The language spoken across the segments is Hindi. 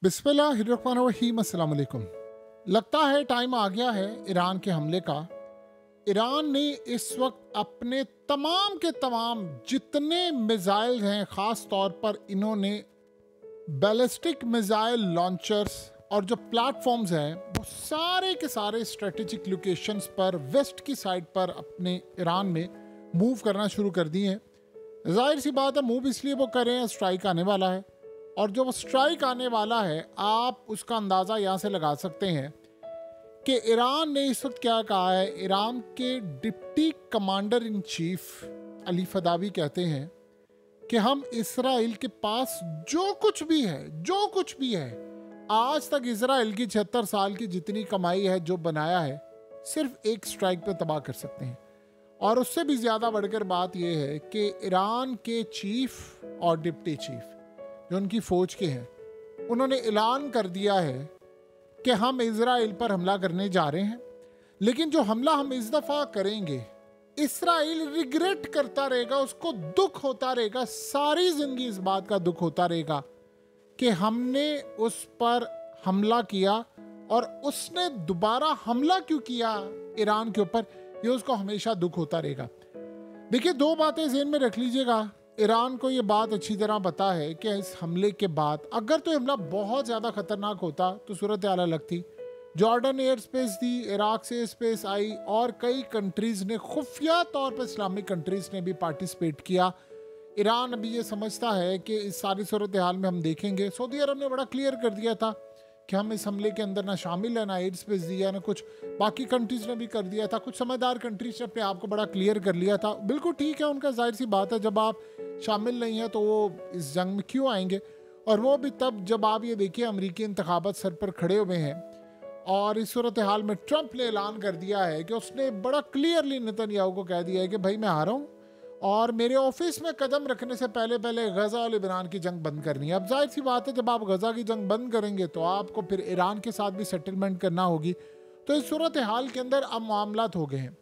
बिस्मिल्लाहिर्रहमानिर्रहीम। अस्सलाम वालेकुम। लगता है टाइम आ गया है ईरान के हमले का। ईरान ने इस वक्त अपने तमाम के तमाम जितने मिसाइल हैं, ख़ास तौर पर इन्होंने बैलिस्टिक मिसाइल लॉन्चर्स और जो प्लेटफॉर्म्स हैं वो सारे के सारे स्ट्रेटेजिक लोकेशंस पर वेस्ट की साइड पर अपने ईरान में मूव करना शुरू कर दिए हैं। जाहिर सी बात है, मूव इसलिए वो कर रहे हैं, स्ट्राइक आने वाला है। और जो वो स्ट्राइक आने वाला है, आप उसका अंदाज़ा यहाँ से लगा सकते हैं कि ईरान ने इस वक्त क्या कहा है। ईरान के deputy commander in chief Ali Fadavi कहते हैं कि हम इसराइल के पास जो कुछ भी है, आज तक इसराइल की 76 साल की जितनी कमाई है, जो बनाया है, सिर्फ एक स्ट्राइक पे तबाह कर सकते हैं। और उससे भी ज़्यादा बढ़कर बात यह है कि ईरान के चीफ और डिप्टी चीफ जो उनकी फ़ौज के हैं, उन्होंने ऐलान कर दिया है कि हम इजराइल पर हमला करने जा रहे हैं, लेकिन जो हमला हम इस दफ़ा करेंगे, इसराइल रिग्रेट करता रहेगा, उसको दुख होता रहेगा, सारी ज़िंदगी इस बात का दुख होता रहेगा कि हमने उस पर हमला किया और उसने दोबारा हमला क्यों किया ईरान के ऊपर, ये उसको हमेशा दुख होता रहेगा। देखिए, दो बातें ज़हन में रख लीजिएगा। ईरान को ये बात अच्छी तरह पता है कि इस हमले के बाद अगर तो हमला बहुत ज़्यादा ख़तरनाक होता तो सूरत हाल अलग थी। जॉर्डन एयर स्पेस दी, इराक से स्पेस आई और कई कंट्रीज़ ने, खुफिया तौर पर इस्लामिक कंट्रीज़ ने भी पार्टिसिपेट किया। ईरान अभी ये समझता है कि इस सारी सूरत हाल में हम देखेंगे, सऊदी अरब ने बड़ा क्लियर कर दिया था कि हम इस हमले के अंदर ना शामिल है, ना एयर स्पेस दिया, ना कुछ बाकी कंट्रीज़ ने भी कर दिया था। कुछ समझदार कंट्रीज ने अपने आप को बड़ा क्लियर कर लिया था। बिल्कुल ठीक है, उनका जाहिर सी बात है, जब आप शामिल नहीं है तो वो इस जंग में क्यों आएंगे। और वो भी तब जब आप ये देखिए अमरीकी इंतखाबात सर पर खड़े हुए हैं और इस सूरत हाल में ट्रंप ने ऐलान कर दिया है कि उसने बड़ा क्लियरली नेतन्याहू को कह दिया है कि भाई मैं आ रहा हूँ और मेरे ऑफिस में कदम रखने से पहले गज़ा और लेबनान की जंग बंद करनी है। अब जाहिर सी बात है, जब आप गज़ा की जंग बंद करेंगे तो आपको फिर ईरान के साथ भी सेटलमेंट करना होगी। तो इस सूरत हाल के अंदर अब मामलात हो गए हैं।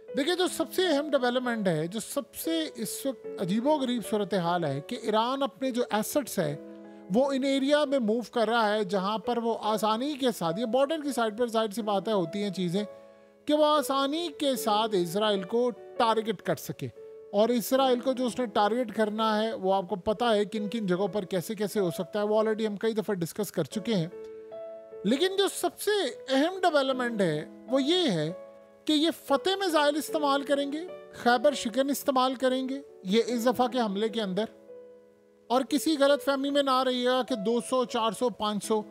देखिए, जो सबसे अहम डेवलपमेंट है, जो सबसे इस वक्त अजीबोगरीब सूरत हाल है कि ईरान अपने जो एसेट्स है वो इन एरिया में मूव कर रहा है जहाँ पर वो आसानी के साथ, ये बॉर्डर की साइड पर जाहिर सी बात है होती हैं चीज़ें, कि वो आसानी के साथ इसराइल को टारगेट कर सके। और इसराइल को जो उसने टारगेट करना है वो आपको पता है किन किन जगहों पर कैसे कैसे हो सकता है, वो ऑलरेडी हम कई दफ़ा डिस्कस कर चुके हैं। लेकिन जो सबसे अहम डेवलपमेंट है वो ये है कि ये फतेह मिसाइल इस्तेमाल करेंगे, खैबर शिकन इस्तेमाल करेंगे ये इस दफ़ा के हमले के अंदर। और किसी गलत फहमी में ना रहिएगा कि 200, 400, 500,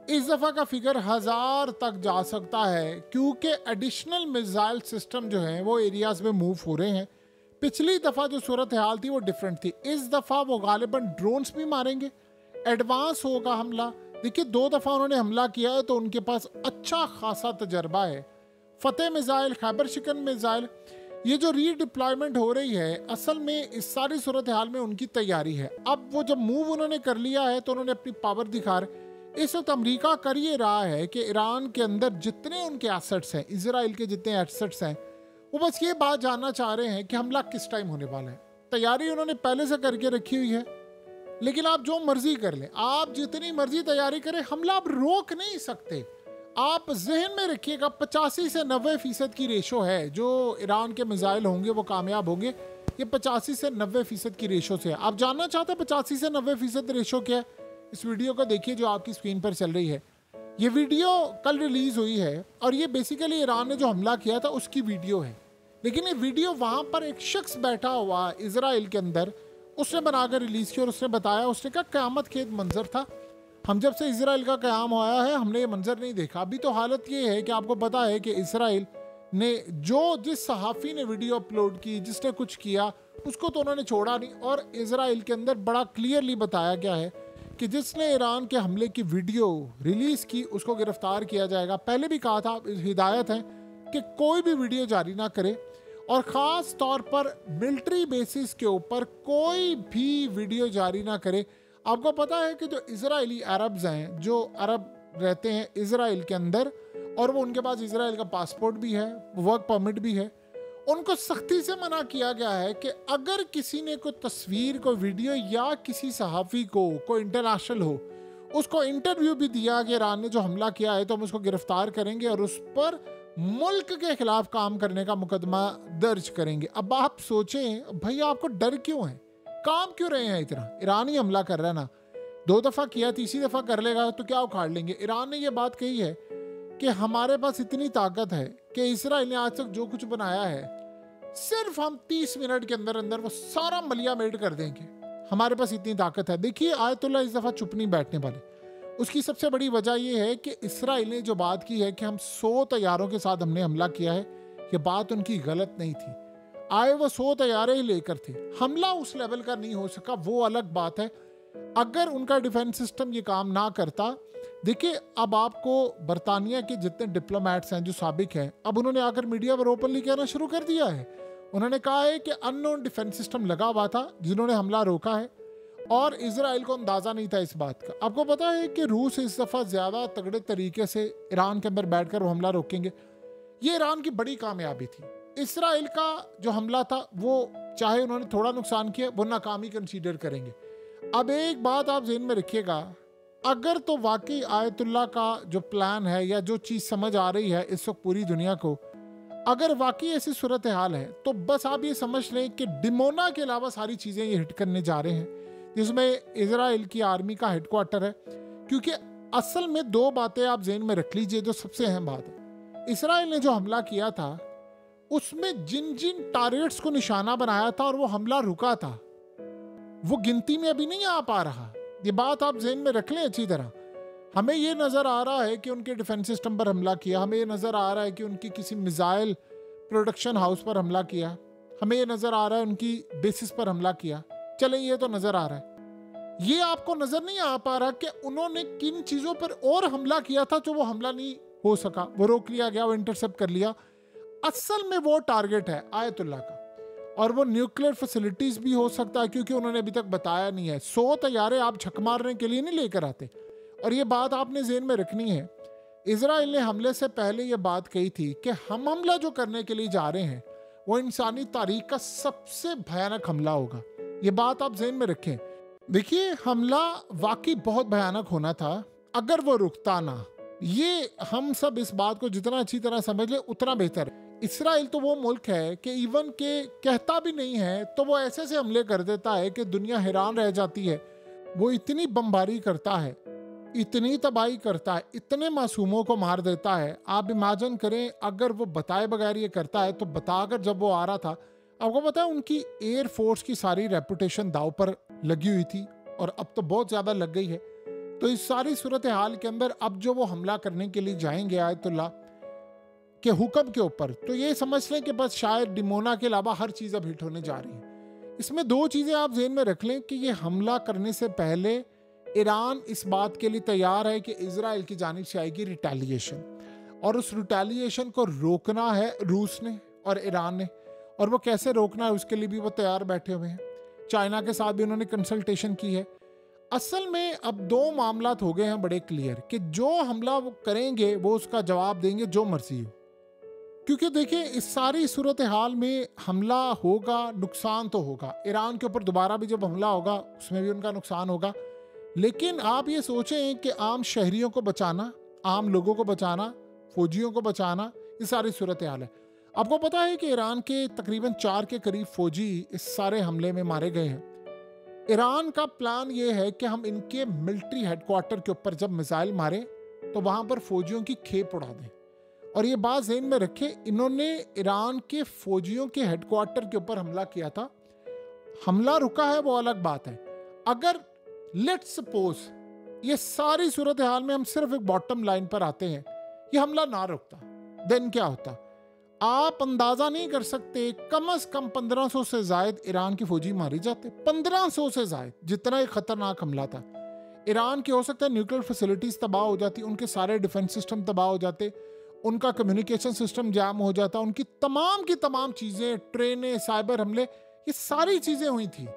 इस दफ़ा का फिगर 1000 तक जा सकता है, क्योंकि एडिशनल मिसाइल सिस्टम जो हैं वो एरियाज में मूव हो रहे हैं। पिछली दफ़ा जो सूरत हाल थी वो डिफरेंट थी, इस दफ़ा वो गालिबन ड्रोन्स भी मारेंगे, एडवांस होगा हमला। देखिए, 2 दफ़ा उन्होंने हमला किया है तो उनके पास अच्छा खासा तजर्बा है। फतेह मिसाइल, खैबर शिकन मिसाइल, ये जो रीडिप्लॉयमेंट हो रही है, असल में इस सारी सूरत हाल में उनकी तैयारी है। अब वो जब मूव उन्होंने कर लिया है तो उन्होंने अपनी पावर दिखा रहे। इस वक्त अमेरिका कर ये रहा है कि ईरान के अंदर जितने उनके एसेट्स हैं, इसराइल के जितने एसेट्स हैं, वो बस ये बात जानना चाह रहे हैं कि हमला किस टाइम होने वाला है। तैयारी उन्होंने पहले से करके रखी हुई है। लेकिन आप जो मर्जी कर लें, आप जितनी मर्जी तैयारी करें, हमला आप रोक नहीं सकते। आप जहन में रखिएगा, 85 से 90% की रेशो है जो ईरान के मिसाइल होंगे वो कामयाब होंगे। ये 85 से 90% की रेशो से है। आप जानना चाहते हैं 85 से 90% रेशो क्या है? इस वीडियो को देखिए जो आपकी स्क्रीन पर चल रही है। ये वीडियो कल रिलीज़ हुई है और ये बेसिकली ईरान ने जो हमला किया था उसकी वीडियो है। लेकिन ये वीडियो वहाँ पर एक शख्स बैठा हुआ इसराइल के अंदर, उसने बनाकर रिलीज़ की और उसने बताया, उसने कहा क़यामत खेद मंजर था, हम जब से इसराइल का क़याम हुआ है हमने ये मंजर नहीं देखा। अभी तो हालत ये है कि आपको पता है कि इसराइल ने जिस सहाफ़ी ने वीडियो अपलोड की, जिसने कुछ किया, उसको तो उन्होंने छोड़ा नहीं। और इसराइल के अंदर बड़ा क्लियरली बताया गया है कि जिसने ईरान के हमले की वीडियो रिलीज़ की उसको गिरफ्तार किया जाएगा। पहले भी कहा था, हिदायत है कि कोई भी वीडियो जारी ना करे और ख़ास तौर पर मिलिट्री बेसिस के ऊपर कोई भी वीडियो जारी ना करे। आपको पता है कि जो इजरायली अरब्स हैं, जो अरब रहते हैं इसराइल के अंदर और वो उनके पास इसराइल का पासपोर्ट भी है, वर्क परमिट भी है, उनको सख्ती से मना किया गया है कि अगर किसी ने कोई तस्वीर, कोई वीडियो या किसी सहाफ़ी को, कोई इंटरनेशनल हो, उसको इंटरव्यू भी दिया कि ईरान ने जो हमला किया है तो हम उसको गिरफ्तार करेंगे और उस पर मुल्क के खिलाफ काम करने का मुकदमा दर्ज करेंगे। अब आप सोचें भैया आपको डर क्यों है, काम क्यों रहे हैं इतना? ईरान ही हमला कर रहा है ना, 2 दफा किया, तीसरी दफा कर लेगा तो क्या उखाड़ लेंगे। ईरान ने यह बात कही है कि हमारे पास इतनी ताकत है कि इसराइल ने आज तक जो कुछ बनाया है सिर्फ हम 30 मिनट के अंदर अंदर वो सारा मलिया मेड कर देंगे, हमारे पास इतनी ताकत है। देखिए आयतुल्ला इस दफा चुप नहीं बैठने वाले। उसकी सबसे बड़ी वजह यह है कि इसराइल ने जो बात की है कि हम 100 तैयारों के साथ हमने हमला किया है, ये बात उनकी गलत नहीं थी। आए वो 100 तैयारे ही लेकर थे, हमला उस लेवल का नहीं हो सका, वो अलग बात है। अगर उनका डिफेंस सिस्टम ये काम ना करता, देखिए अब आपको बरतानिया के जितने डिप्लोमेट्स हैं जो साबिक हैं, अब उन्होंने आकर मीडिया पर ओपनली कहना शुरू कर दिया है। उन्होंने कहा है कि अननोन डिफेंस सिस्टम लगा हुआ था जिन्होंने हमला रोका है और इजराइल को अंदाजा नहीं था इस बात का। आपको पता है कि रूस इस दफा ज्यादा तगड़े तरीके से ईरान के अंदर बैठकर वो हमला रोकेंगे। ये ईरान की बड़ी कामयाबी थी। इसराइल का जो हमला था वो चाहे उन्होंने थोड़ा नुकसान किया वो नाकामी कंसीडर करेंगे। अब एक बात आप ज़हन में रखिएगा, अगर तो वाकई आयतुल्ला का जो प्लान है या जो चीज़ समझ आ रही है इस वक्त पूरी दुनिया को, अगर वाकई ऐसी सूरत हाल है तो बस आप ये समझ लें कि डिमोना के अलावा सारी चीज़ें ये हिट करने जा रहे हैं, जिसमें इजराइल की आर्मी का हेडक्वार्टर है। क्योंकि असल में 2 बातें आप ज़हन में रख लीजिए जो सबसे अहम बात है। इसराइल ने जो हमला किया था उसमें जिन जिन टारगेट्स को निशाना बनाया था और वो हमला रुका था, वो गिनती में अभी नहीं आ पा रहा। ये बात आप ज़हन में रख लें अच्छी तरह। हमें ये नज़र आ रहा है कि उनके डिफेंस सिस्टम पर हमला किया, हमें ये नज़र आ रहा है कि उनकी किसी मिसाइल प्रोडक्शन हाउस पर हमला किया, हमें ये नज़र आ रहा है उनकी बेसिस पर हमला किया। चले ये तो नज़र आ रहा है, ये आपको नज़र नहीं आ पा रहा कि उन्होंने किन चीज़ों पर और हमला किया था जो वो हमला नहीं हो सका, वो रोक लिया गया, वो इंटरसेप्ट कर लिया। असल में वो टारगेट है आयतुल्ला का, और वो न्यूक्लियर फैसिलिटीज भी हो सकता है क्योंकि उन्होंने अभी तक बताया नहीं है। 100 तैयारे आप झक मारने के लिए नहीं लेकर आते। और ये बात आपने ज़हन में रखनी है, इजराइल ने हमले से पहले ये बात कही थी कि हम हमला जो करने के लिए जा रहे हैं वो इंसानी तारीख का सबसे भयानक हमला होगा। ये बात आप ज़हन में रखें। देखिए हमला वाकई बहुत भयानक होना था अगर वो रुकता ना। ये हम सब इस बात को जितना अच्छी तरह समझ ले उतना बेहतर है। इसराइल तो वो मुल्क है कि इवन के कहता भी नहीं है तो वो ऐसे ऐसे हमले कर देता है कि दुनिया हैरान रह जाती है। वो इतनी बमबारी करता है, इतनी तबाही करता है, इतने मासूमों को मार देता है। आप इमेजिन करें अगर वो बताए बगैर ये करता है तो बताकर जब वो आ रहा था, आपको पता है उनकी एयर फोर्स की सारी रेपुटेशन दाव पर लगी हुई थी और अब तो बहुत ज़्यादा लग गई है। तो इस सारी सूरत हाल के अंदर अब जो वो हमला करने के लिए जाएंगे आयतुल्ला के हुक्म के ऊपर, तो ये समझ लें कि बस शायद डिमोना के अलावा हर चीज़ अब हिट होने जा रही है। इसमें 2 चीज़ें आप ज़हन में रख लें कि ये हमला करने से पहले ईरान इस बात के लिए तैयार है कि इजराइल की जानिब से आएगी रिटेलिएशन, और उस रिटेलिएशन को रोकना है रूस ने और ईरान ने। और वो कैसे रोकना है उसके लिए भी वो तैयार बैठे हुए हैं। चाइना के साथ भी उन्होंने कंसल्टेशन की है। असल में अब 2 मामलात हो गए हैं बड़े क्लियर कि जो हमला वो करेंगे वो उसका जवाब देंगे जो मर्जी हो। क्योंकि देखिए इस सारी सूरत हाल में हमला होगा, नुकसान तो होगा। ईरान के ऊपर दोबारा भी जब हमला होगा उसमें भी उनका नुकसान होगा। लेकिन आप ये सोचें कि आम शहरियों को बचाना, आम लोगों को बचाना, फौजियों को बचाना, ये सारी सूरत हाल है। आपको पता है कि ईरान के तकरीबन 4 के करीब फौजी इस सारे हमले में मारे गए हैं। ईरान का प्लान ये है कि हम इनके मिलिट्री हेडक्वार्टर के ऊपर जब मिसाइल मारे तो वहाँ पर फौजियों की खेप उड़ा दें। और ये बात ज़हन में रखें, इन्होंने ईरान के फौजियों के हेडक्वार्टर के ऊपर हमला किया था। हमला रुका है वो अलग बात है। अगर लेट्स सपोज ये सारी सूरत हाल में हम सिर्फ एक बॉटम लाइन पर आते हैं, ये हमला ना रुकता, देन क्या होता आप अंदाजा नहीं कर सकते। कम से कम 1500 से ज्यादा ईरान की फौजी मारी जाते, 1500 से ज्यादा, जितना एक खतरनाक हमला था। ईरान की हो सकता है न्यूक्लियर फैसिलिटीज तबाह हो जाती, उनके सारे डिफेंस सिस्टम तबाह हो जाते, उनका कम्युनिकेशन सिस्टम जाम हो जाता, उनकी तमाम की तमाम चीजें, ट्रेनें, साइबर हमले, ये सारी चीजें हुई थी।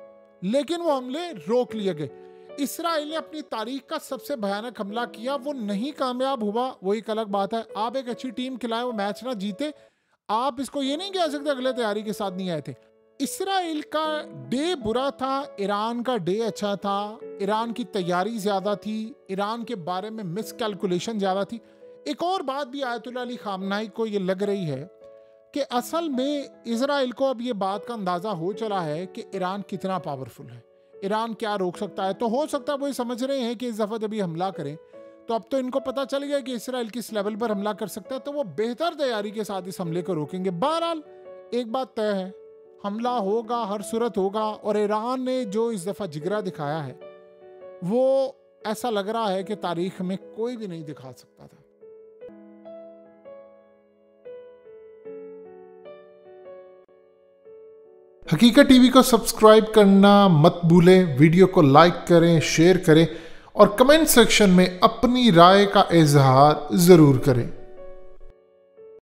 लेकिन वो हमले रोक लिए गए। इसराइल ने अपनी तारीख का सबसे भयानक हमला किया, वो नहीं कामयाब हुआ, वो एक अलग बात है। आप एक अच्छी टीम खिलाए, वो मैच ना जीते, आप इसको ये नहीं कह सकते अगले तैयारी के साथ नहीं आए थे। इसराइल का डे बुरा था, ईरान का डे अच्छा था। ईरान की तैयारी ज़्यादा थी, ईरान के बारे में मिसकैलकुलेशन ज़्यादा थी। एक और बात भी आयतुल्लाह अली खामनाई को ये लग रही है कि असल में इसराइल को अब ये बात का अंदाज़ा हो चला है कि ईरान कितना पावरफुल है, ईरान क्या रोक सकता है। तो हो सकता है वो ये समझ रहे हैं कि इस दफ़ा जब ये हमला करें तो अब तो इनको पता चल गया कि इसराइल किस लेवल पर हमला कर सकता है, तो वो बेहतर तैयारी के साथ इस हमले को रोकेंगे। बहरहाल एक बात तय है, हमला होगा, हर सूरत होगा। और ईरान ने जो इस दफ़ा जिगरा दिखाया है वो ऐसा लग रहा है कि तारीख में कोई भी नहीं दिखा सकता था। हकीकत टीवी को सब्सक्राइब करना मत भूलें, वीडियो को लाइक करें, शेयर करें और कमेंट सेक्शन में अपनी राय का इजहार ज़रूर करें।